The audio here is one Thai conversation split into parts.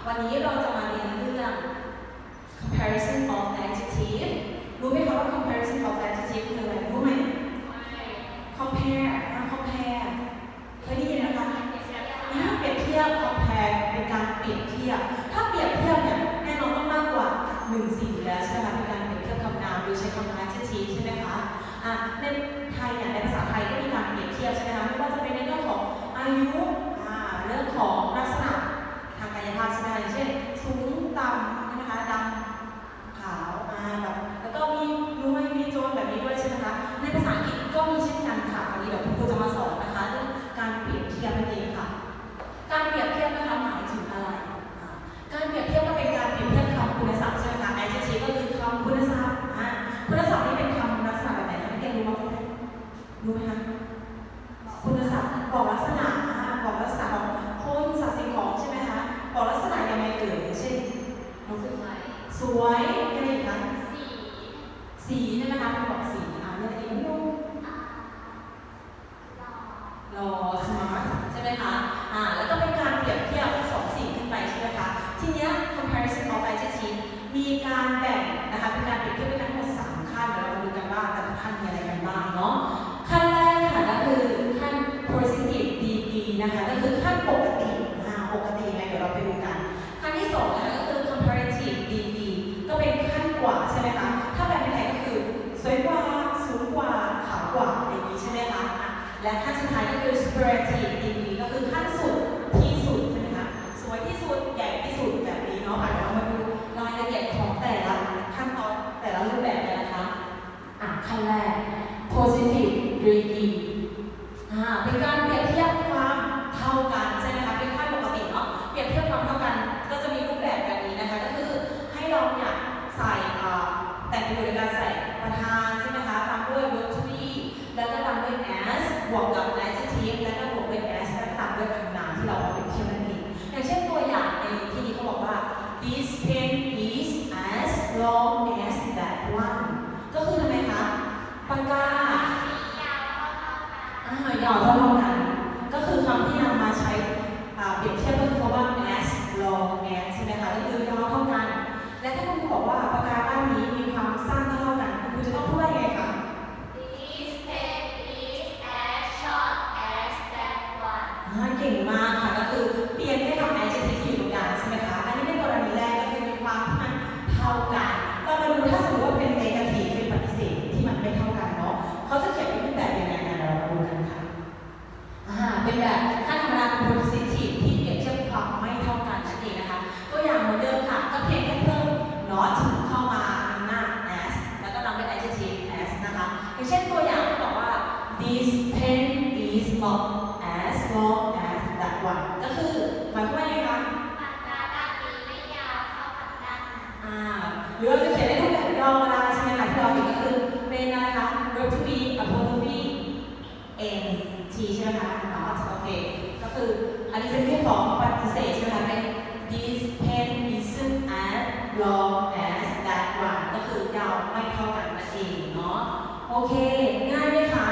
วันนี้เราจะมาเรียนเรื่อง comparison of adjective รู้ไหมคะว่า comparison of adjective คืออะไรรู้ไหม compare compare เคยได้ยินไหมคะเปรียบเทียบ compare เป็นการเปรียบเทียบถ้าเปรียบเทียบเนี่ยแน่นอนต้องมากกว่า1 สิ่งอยู่แล้วใช่ไหมคะเป็นการเปรียบเทียบคำนามโดยใช้คำ adjective ใช่ไหมคะในไทยเนี่ยในภาษาไทยก็มีการเปรียบเทียบใช่ไหมคะไม่ว่าจะเป็นในเรื่องของอายุเรื่องของลักษณะทางกายภาพใช่ไหมคะอย่างเช่นสูงต่ำใช่ไหมคะดำขาวแบบแล้วก็มีรวยมีจนแบบนี้ด้วยใช่ไหมคะในภาษาอังกฤษก็มีเช่นกันค่ะวันนี้เดี๋ยวคุณครูจะมาสอนนะคะเรื่องการเปรียบเทียบนั่นเองค่ะการเปรียบเทียบนะคะหมายถึงอะไรการเปรียบเทียบก็เป็นการเปรียบเทียบคำคุณศัพท์ใช่ไหมคะ adjective ก็คือคำคุณศัพท์คุณศัพท์นี่เป็นคำลักษณะแบบไหนคะนักเรียนรู้บ้างไหมรู้ไหมคะคุณศัพท์บอกลักษณะบอกลักษณะของคนสัตว์สิ่งของใช่ไหมคะบอกลักษณะยังไงเกิดเช่นสวยอะไรอีกคะสีใช่ไหมคะบอกสีเรื่องอะไรอีกหล่อสมาร์ทใช่ไหมคะแล้วก็เป็นการเปรียบเทียบ2 สิ่งขึ้นไปใช่ไหมคะทีเนี้ย comparison of adjective มีการแบ่งนะคะเป็นการเปรียบเทียบด้วยกันทั้งหมด3 ขั้นเดี๋ยวเรามาดูกันว่าแต่ละขั้นมีอะไรกันบ้างเนาะขั้นแรกค่ะก็คือขั้น positive degree นะคะก็คือขั้นปกติปกติยังไงเดี๋ยวเราไปดูกันขั้นที่2นะคะก็คือ comparative degree ก็เป็นขั้นกว่าใช่ไหมคะถ้าแปลเป็นไทยก็คือสวยกว่าสูงกว่าขาวกว่าอย่างนี้ใช่ไหมคะและขั้นสุดท้ายก็คือ superlative degree ก็คือขั้นสุดที่สุดใช่ไหมคะสวยที่สุดใหญ่ที่สุดแบบนี้เนาะเดี๋ยวเรามาดูรายละเอียดของแต่ละขั้นตอนแต่ละรูปแบบกันนะคะขั้นแรก positive degree เป็นการเปรียบเทียบความเท่ากันใช่ไหมคะเป็นขั้นปกติเนาะเปรียบเทียบความเท่ากันก็จะมีรูปแบบแบบนี้นะคะก็คือให้เราเนี่ยใส่แต่งประโยชน์ในการใส่ประธานใช่ไหมคะตามด้วย verb to be แล้วก็ตามด้วย as บวกกับ adjective แล้วก็บวกด้วย as แล้วก็ตามด้วยคำนามที่เราเอาไปเทียบนั่นเองอย่างเช่นตัวอย่างในที่นี้เขาบอกว่า this pen is as long as that one ก็คือทำไมคะปากกายาวเท่ากันก็คือคำที่นำมาใช้เปรียบเทียบก็คือคำว่า as long as ใช่ไหมคะก็คือยาวเท่ากันและถ้าคุณครูบอกว่าปากกาด้านนี้มีความสั้นเท่ากันคุณครูจะต้องพูดว่าไงคะ This pen is as short as that one เก่งมากค่ะก็คือเปลี่ยนแค่คำ adjective ที่อยู่ตรงกลางใช่ไหมคะอันนี้เป็นกรณีแรกก็คือมีความที่มันเท่ากันเรามาดูถ้าสมมติว่าเป็น negative เป็นปฏิเสธที่มันไม่เท่ากันเนาะเขาจะเขียนเป็นรูปแบบยังไงเรามาดูกันค่ะเป็นแบบขั้นธรรมดาเป็น positive ที่เปรียบเทียบความไม่เท่ากันนั่นเองนะคะตัวอย่างเหมือนเดิมค่ะก็เพียงแค่เพิ่ม not เข้ามาในหน้า as แล้วก็นำเป็น adjective as นะคะอย่างเช่นตัวอย่างที่บอกว่า this pen is not as long as that one ก็คือหมายความว่าไงคะปากกาด้านนี้ไม่ยาวเท่าปากกาด้านนั้นหรือเราจะเขียนในรูปแบบย่อก็ได้ใช่ไหมคะที่เราเห็นก็คือเป็นอะไรคะ verb to be apostrophe n t ใช่ไหมคะโอเคก็คืออันนี้เป็นรูปของปฏิเสธใช่ไหมคะเป็น this pen isn't as long as that one ก็คือยาวไม่เท่ากันนั่นเองเนาะโอเคง่ายไหมคะ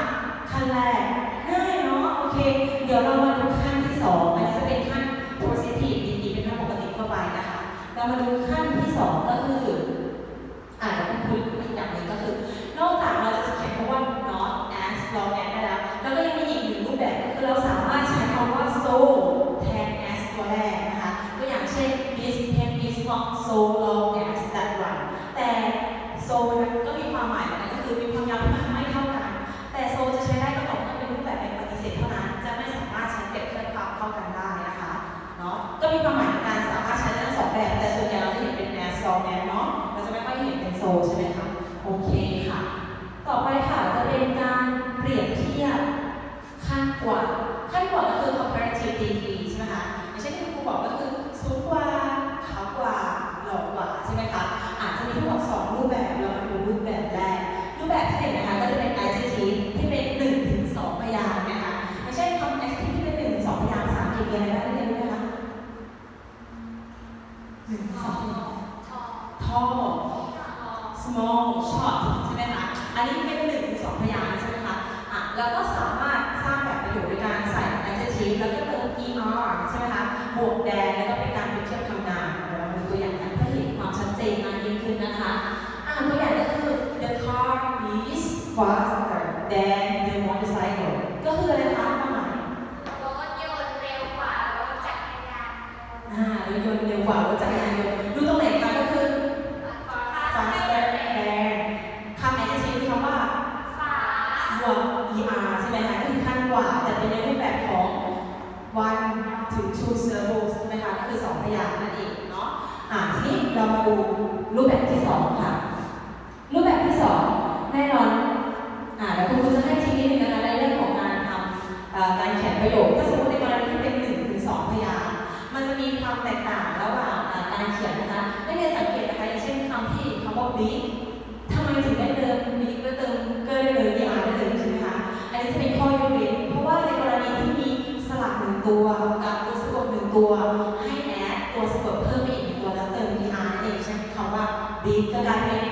ขั้นแรกง่ายเนาะโอเคเดี๋ยวเรามาดูขั้นที่2อันนี้จะเป็นขั้น positive ดีๆเป็นขั้นปกติทั่วไปนะคะเรามาดูขั้นที่2ก็คือเราต้องคุยอีกอย่างหนึ่งก็คือนอกจากเราจะเขียนคำว่า not as long as ได้แล้วก็ยังมีอีก1 รูปแบบก็คือเราสามารถใช้คำว่า so แทน as ตัวแรกนะคะตัวอย่างเช่น this pen is not so long as that one แต่ so นั้นก็มีความหมายเหมือนกันก็คือมีความยาวที่มันไม่เท่ากันแต่ so จะใช้ได้ก็ต่อเมื่อเป็นรูปแบบในปฏิเสธเท่านั้นจะไม่สามารถใช้เปรียบเทียบความเท่ากันได้นะคะเนาะก็มีความหมายในการสามารถใช้ได้ทั้ง2 แบบแต่ส่วนใหญ่เราจะเห็นเป็น as long as เนาะเราจะไม่ค่อยเห็นเป็น so ใช่ไหมคะโอเคค่ะต่อไปค่ะจะเป็นการเปรียบเทียบขั้นกว่าก็คือ comparative degree ใช่ไหมคะอย่างเช่นที่ครูบอกก็คือสูงกว่าขาวกว่าหล่อกว่าใช่ไหมคะอาจจะมีทั้งหมด2 รูปแบบเรามาดูรูปแบบแรกรูปแบบที่1นะคะก็จะเป็น adjective ที่เป็น1 ถึง 2 พยางค์นะคะอย่างเช่นคำ adjective ที่เป็น1 ถึง 2 พยางค์ภาษาอังกฤษมีอะไรบ้างเรียนรู้ไหมคะ1 ถึง 2 tall small short ใช่ไหมคะอันนี้เป็น1 ถึง 2 พยางค์ใช่ไหมคะแล้วก็สามารถสร้างแบบประโยคในการใส่ adjective แล้วก็เติม er ใช่ไหมคะ บวกแดนแล้วก็เป็นการเปรียบเทียบคำนามเดี๋ยวเราดูตัวอย่างกันเพื่อเห็นความชัดเจนมากยิ่งขึ้นนะคะตัวอย่างก็คือ the car is faster than the motorcycle ก็คืออะไรคะความหมาย รถยนต์เร็วกว่ารถจักรยานยนต์ รถยนต์เร็วกว่ารถจักรยานยนต์ดูตรงไหนคะก็คือ faster than คำ adjective คือคำว่า บวก er ใช่ไหมคะก็คือขั้นกว่าแต่เป็นในรูปแบบของ one ถึง two syllables ใช่ไหมคะก็คือ2พยางค์นั่นเองเนาะทีนี้เรามาดูรูปแบบที่2ค่ะรูปแบบที่2แน่นอนแล้วคุณครูจะให้ทีนิดนึงนะคะในเรื่องของการทำการเขียนประโยคถ้าสมมติในกรณีที่เป็น1 ถึง 2พยางค์มันจะมีความแตกต่างระหว่างการเขียนนะคะให้เรียนสังเกตนะคะอย่างเช่นคำที่คำว่า big ทำไมถึงได้เติม big ก็เติมเกอร์ได้เลย er ได้เลยใช่ไหมคะอันนี้จะเป็นข้อยกเว้นเพราะว่าในกรณีที่มีสลัก1ตัวกับตัวสะกด1ตัวให้แอดตัวสะกดเพิ่มไปอีก1ตัวแล้วเติม er นั่นเองใช่ไหมคำว่า big ก็กลายเป็น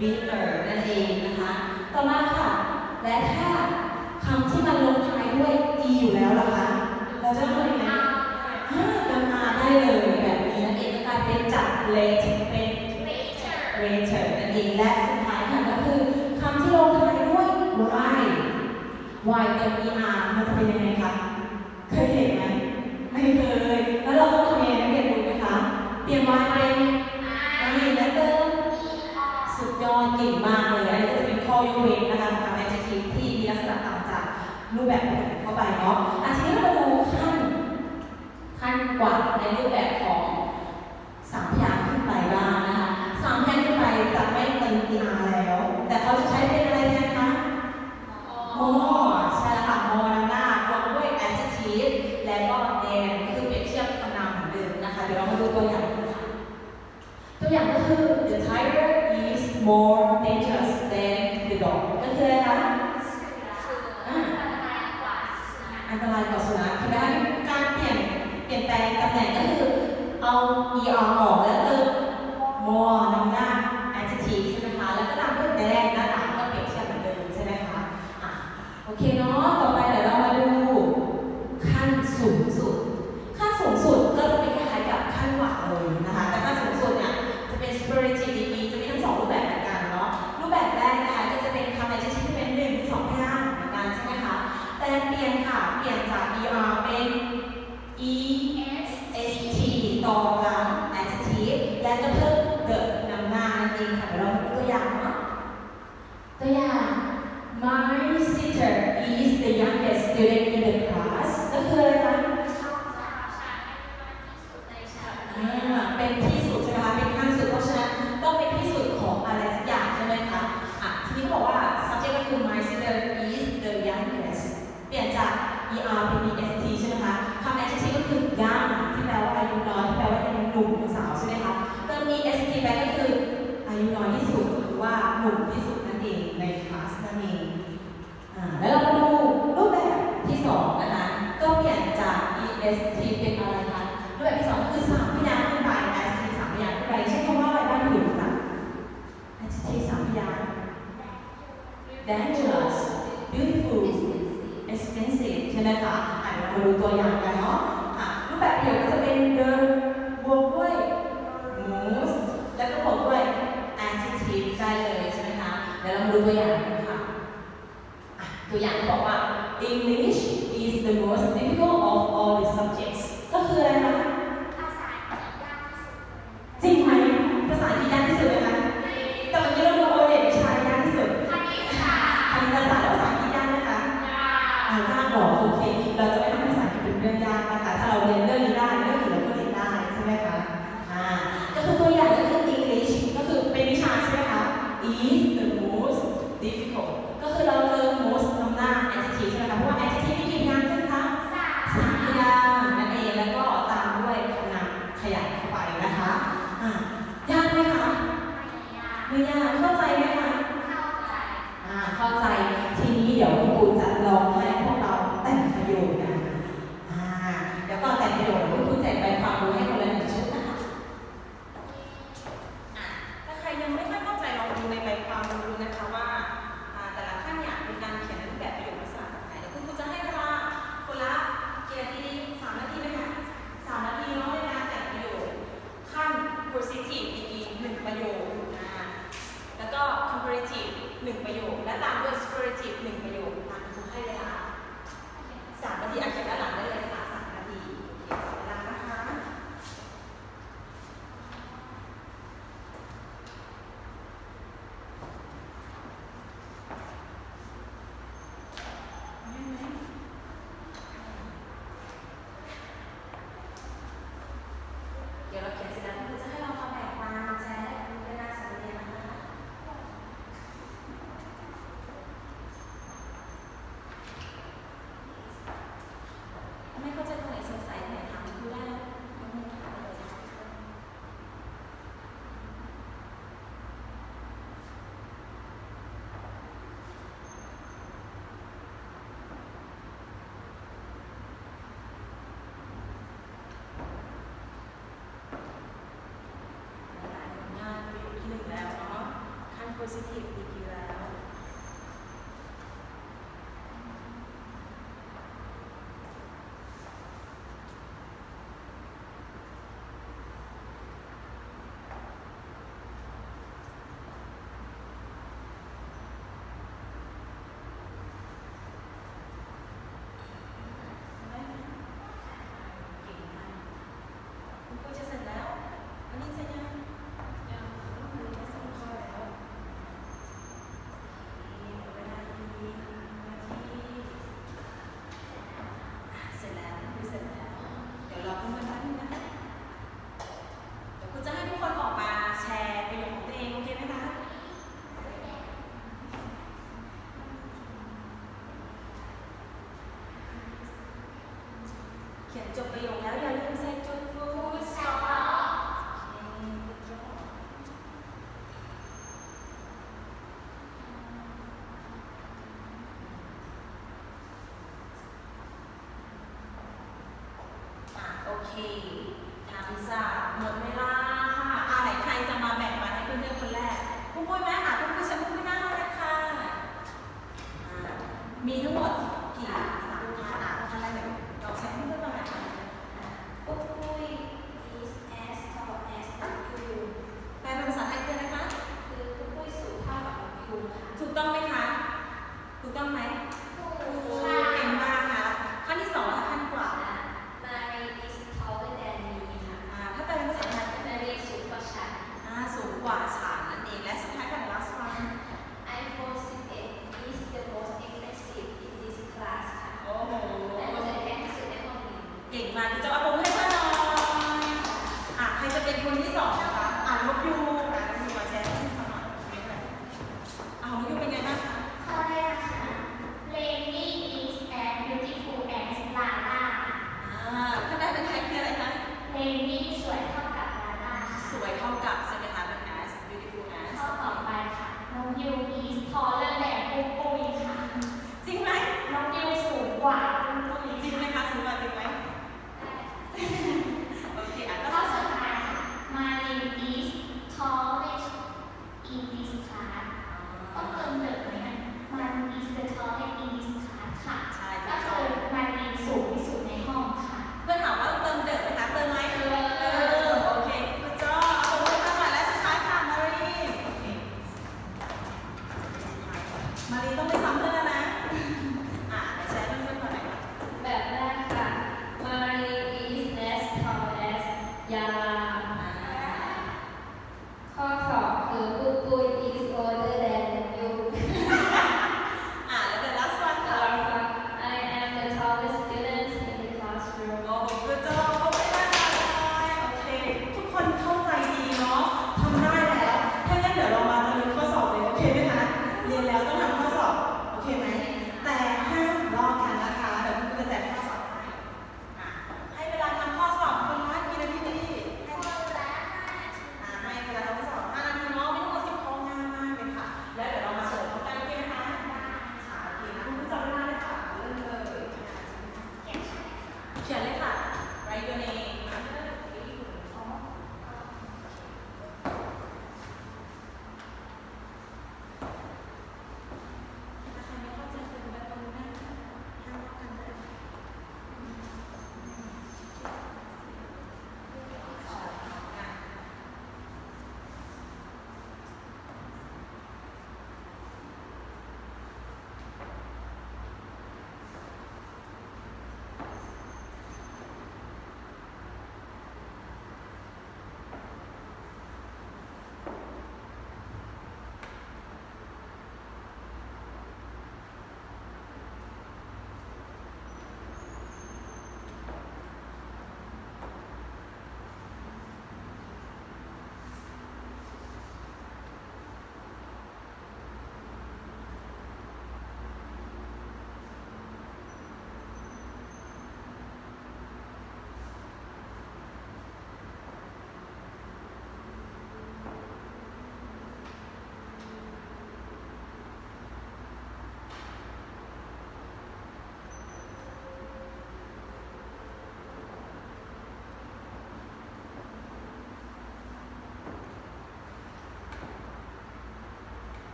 bigger นั่นเองนะคะต่อมาค่ะและถ้าคำที่มันลงท้ายด้วย e อยู่แล้วล่ะคะเราจะทำยังไงเติม r ได้เลยแบบนี้นั่นเองก็กลายเป็นจาก late เป็น later นั่นเองและสุดท้ายค่ะก็คือคำที่ลงท้ายด้วย y เติม er มันจะเป็นยังไงคะเคยเห็นไหมไม่เคยแล้วเราต้องทำยังไงนักเรียนรู้ไหมคะเปลี่ยน y เป็นและเติมสุดยอดเก่งมากเลยอันนี้ก็จะเป็นข้อยกเว้นนะคะทำ adjective ที่มีลักษณะต่างจากรูปแบบอื่นเข้าไปเนาะทีนี้เรามาดูขั้นกว่าในรูปแบบของ3พยางค์ขึ้นไปบ้างนะคะ3พยางค์ขึ้นไปจะไม่เติม er แล้วแต่เขาจะใช้เป็นอะไรแทนคะ more ใช่แล้วค่ะ more นำหน้าบวกด้วย adjective แล้วก็ than คือเปรียบเทียบคำนามเหมือนเดิมนะคะเดี๋ยวเรามาดูตัวอย่างกันค่ะตัวอย่างก็คือ the tiger is more dangerous than the dog ก็คืออะไรคะอันตรายกว่าสุนัขเห็นไหมคะการเปลี่ยนแปลงตำแหน่งก็คือเอา er ออกแล้วเติม more นำหน้า adjective ใช่ไหมคะแล้วก็ตามด้วย than ด้านหลังก็เปรียบเทียบเหมือนเดิมใช่ไหมคะโอเคเนาะต่อไปเดี๋ยวเรามาดูขั้นสูงสุดขั้นสูงสุดก็จะเป็นคล้ายๆกับขั้นหวังเลยนะคะแต่ขั้นสูงสุดเนี่ยจะเป็น superlative degree จะมีทั้ง2รูปแบบเหมือนกันเนาะรูปแบบแรกนะคะก็จะเป็นคำ adjective ที่เป็น1 ถึง 2พยางค์เหมือนกันใช่ไหมคะแต่เปลี่ยนจาก er เป็น est ต่อหลัง adjective และก็เพิ่ม the นำหน้านั่นเองค่ะเดี๋ยวเราดูตัวอย่างเนาะตัวอย่าง My sister is the youngest student in the class ก็คืออะไรคะเป็นที่สุดใช่ไหมคะเป็นขั้นสุดเพราะฉะนั้นต้องเป็นที่สุดของอะไรสักอย่างใช่ไหมคะทีนี้เขาบอกว่า subject ก็คือ My sister is the youngest เปลี่ยนจาก er เป็น est ใช่ไหมคะคำ adjective ก็คือ young ที่แปลว่าอายุน้อยที่แปลว่าเป็นหนุ่มหรือสาวใช่ไหมคะเติม est ไปก็คืออายุน้อยที่สุดหรือว่าหนุ่มที่สุดนั่นเองในคลาสนั่นเองแล้วเรามาดูรูปแบบที่2นะคะก็เปลี่ยนจาก est เป็นอะไรคะรูปแบบที่2ก็คือ3พยางค์ขึ้นไป adjective 3พยางค์ขึ้นไปใช้คำว่าอะไรบ้างที่อยู่ค่ะ adjective 3พยางค์ dangerous beautiful expensive ใช่ไหมคะเรามาดูตัวอย่างกันเนาะรูปแบบประโยคก็จะเป็น the บวกด้วย most แล้วก็บวกด้วย adjective ได้เลยใช่ไหมคะเดี๋ยวเรามาดูตัวอย่างกันค่ะตัวอย่างบอกว่า English is the most difficult of all the subjects ก็คืออะไรคะภาษาอังกฤษยากที่สุดจริงไหมภาษาอังกฤษยากที่สุดเลยคะแต่เมื่อกี้เราดูโอเน็ตวิชาอะไรยากที่สุดคณิตศาสตร์คณิตศาสตร์และภาษาอังกฤษยากไหมคะยากหรอโอเคเราจะไม่ทำภาษาอังกฤษเป็นเรื่องยากนะคะถ้าเราเรียนเรื่องนี้ได้เรื่องอื่นเราก็เรียนได้ใช่ไหมคะก็คือตัวอย่างก็คือ English ก็คือเป็นวิชาใช่ไหมคะ is the most difficult ก็คือเราเติม most นำหน้า adjective ใช่ไหมคะเพราะว่า adjective มีกี่พยางค์ขึ้นคะ3พยางค์นั่นเองแล้วก็ตามด้วยคำนามขยายเข้าไปนะคะยากไหมคะไม่ยากเข้าใจไหมคะเข้าใจทีนี้เดี๋ยวคุณครูจะลองให้พวกเราแต่งประโยคกันเดี๋ยวก่อนแต่งประโยคคุณครูแจกใบความรู้ให้คนละ1 ชุดนะคะถ้าใครยังไม่ค่อยเข้าใจลองดูในใบความรู้นะคะว่าแต่ละขั้นเนี่ยมีการเขียนในรูปแบบประโยคลักษณะแบบไหนเดี๋ยวคุณครูจะให้ positive degree แล้วคุณครูจะเสร็จแล้วอันนี้เสร็จยังยังไม่ส่งข้อแล้วเวลาดีนาทีเสร็จแล้วคุณเสร็จแล้วเดี๋ยวรอเพื่อนๆแป๊บนึงนะคะเดี๋ยวคุณจะให้ทุกคนออกมาแชร์ประโยคของตัวเองโอเคไหมคะเขียนจบประโยคแล้วอย่าลืมใส่จุดฟูลสต็อปโอเคทำจ้ะหมดเวลาค่ะไหนใครจะมาแบ่งปันให้เพื่อนๆคนแรกคุณปุ้ยไหมเพื่อนๆฉันปุ้ยนั่งเลยค่ะมีทั้งหมดกี่3ท่านแรกเลยเราใช้ให้เพื่อนๆฟังหน่อยค่ะ ปุ้ย is as tall as you แปลเป็นภาษาไทยคืออะไรคะ คือปุ้ยสูงเท่ากับยูค่ะ ถูกต้องไหมคะ ถูกต้องไหม ถูก เก่งมากค่ะขั้นที่2และขั้นกว่า Mary is taller than me ค่ะ ถ้าแปลเป็นภาษาไทย Mary สูงกว่าฉัน สูงกว่าฉันนั่นเองและสุดท้ายค่ะ last one iPhone 11 is the most expensive in this class ค่ะ โอ้โห และมันจะแพงที่สุดในห้องนี้ เก่งมากจะเอาผมให้เพื่อนหน่อยใครจะเป็นคนที่2นะคะนกยูนกยูมาแชร์ให้ฟังหน่อยนกยูเป็นไงบ้างคะ ข้อแรกค่ะ Lady is as beautiful as Lala ถ้าแปลเป็นไทยคืออะไรคะ Lady สวยเท่ากับ Lala สวยเท่ากับใช่ไหมคะเป็น as beautiful as ข้อต่อไปค่ะน้องยู is taller than ปุ้ยค่ะ จริงไหม น้องยูสูงกว่าปุ้ย จริงไหมคะสูงกว่าจริงไหมโอเคก็ ข้อสุดท้ายค่ะ Mary is tallest in this class ต้องเติมเติมไหมคะ Mary is the tallest in this class ค่ะ ใช่ ก็คือ Mary สูงที่สุดในห้องค่ะ เพื่อนถามว่าเติมเดิมไหมคะเติมไหมโอเคคุณจอเอาไว้ตั้งหน่อยและสุดท้ายค่ะมารีโอเคมารีต้องไม่ซ้ำเพื่อนแล้วนะแชร์เพื่อนๆก่อนหน่อยค่ะ แบบแรกค่ะ Mary is as tall as Yala ข้อสองคือปุ้ย is older than you แล้วเดี๋ยว last one ค่ะ I am the tallest student in the classroom โอ้โหคุณจอเขาไม่ได้เลยโอเคทุกคนเข้าใจดีเนาะทำได้แล้วถ้างั้นเดี๋ยวเรามาเรียนข้อสอบเลยโอเคไหมคะเรียนแล้วต้องทำข้อสอบโอเคไหมแต่ห้ามลอกกันนะคะเดี๋ยวคุณจะแจกข้อสอบให้ให้เวลาทำข้อสอบคนละกี่นาทีดีให้เวลาทำข้อสอบ5 นาทีเนาะไม่ต้องมา10 ข้อง่ายมากเลยค่ะแล้วเดี๋ยวเรามาเฉลยพร้อมกันโอเคไหมคะโอเคนะคุณผู้จับเวลาเลยค่ะเริ่มเลยเขียนเลยค่ะ write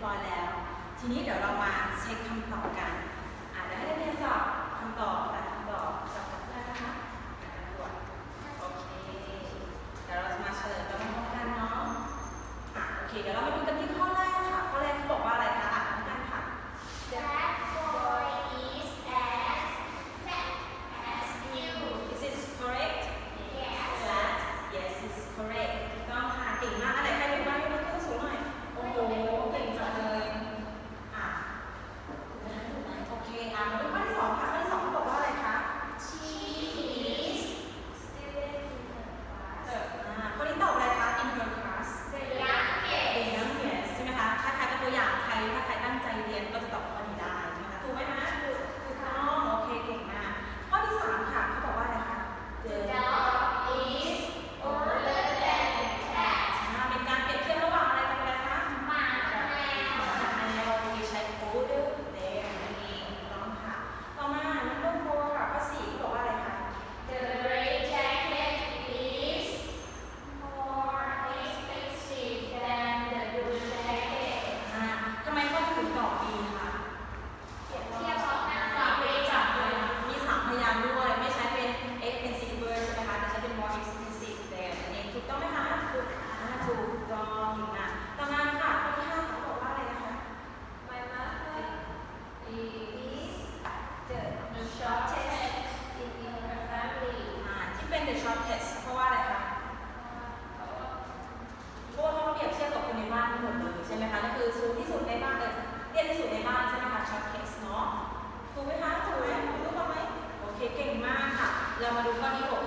ร้อยแล้ว ทีนี้เดี๋ยวเรามาเช็คคำตอบกันเดี๋ยวให้นักเรียนสอบคำตอบและคำตอบจากเพื่อนนะคะการตรวจโอเคเดี๋ยวเราจะมาเฉลยไปพร้อมๆกันเนาะโอเคเดี๋ยวเรามาดูกันที่ข้อแรกค่ะข้อแรกเขาบอกว่าอะไรคะพร้อมกันค่ะ That boy is as fat as you. Is it correct Yes. that yes is correct ถูกต้องค่ะเก่งมากอะไรใครรู้บ้างยกมือขึ้นสูงหน่อยโอ้โหเก่งจังเลยโอเคมาดูข้อที่สองค่ะข้อที่สองเขาบอกว่าอะไรคะ She is still in the class. คนนี้ตอบอะไรคะ in her class The the youngest. youngest ใช่ไหมคะถ้าใครเป็นตัวอย่างใครถ้าใครตั้งใจเรียนก็จะตอบข้อนี้ได้ใช่ไหมคะถูกไหมคะถูกต้องโอเคเก่งมากข้อที่สามค่ะเขาบอกว่าอะไรคะ The dog is older than the cat. เป็นการเปรียบเทียบระหว่างอะไรกับอะไรคะ หมากับแมว อันนี้เรามีใช้ older than นั่นเองถูกต้องค่ะต่อมา number 4ค่ะข้อสี่เขาบอกว่าอะไรคะ The gray jacket is more expensive than the blue jacket. ทำไมข้อที่ถึงตอบดีคะ เทียบพร้อมกันสามเลยสามเลย มีสามพยางค์ด้วยไม่ใช้เป็น expensive word ใช่ไหมคะแต่ใช้เป็น more expensive than นั่นเองถูกต้องไหมคะถูกถูกต้องนะต่อมาค่ะข้อที่ห้าเขาบอกว่าอะไรนะคะ My mother is the shortest in her family. ที่เป็น the shortest เพราะว่าอะไรคะเพราะว่าเขาเปรียบเทียบกับคนในบ้านทั้งหมดเลยใช่ไหมคะนั่นคือสูงที่สุดในบ้านเลยเตี้ยที่สุดในบ้านใช่ไหมคะ shortest เนาะถูกไหมคะถูกไหมถูกทุกคนไหมโอเคเก่งมากค่ะเรามาดูข้อที่หก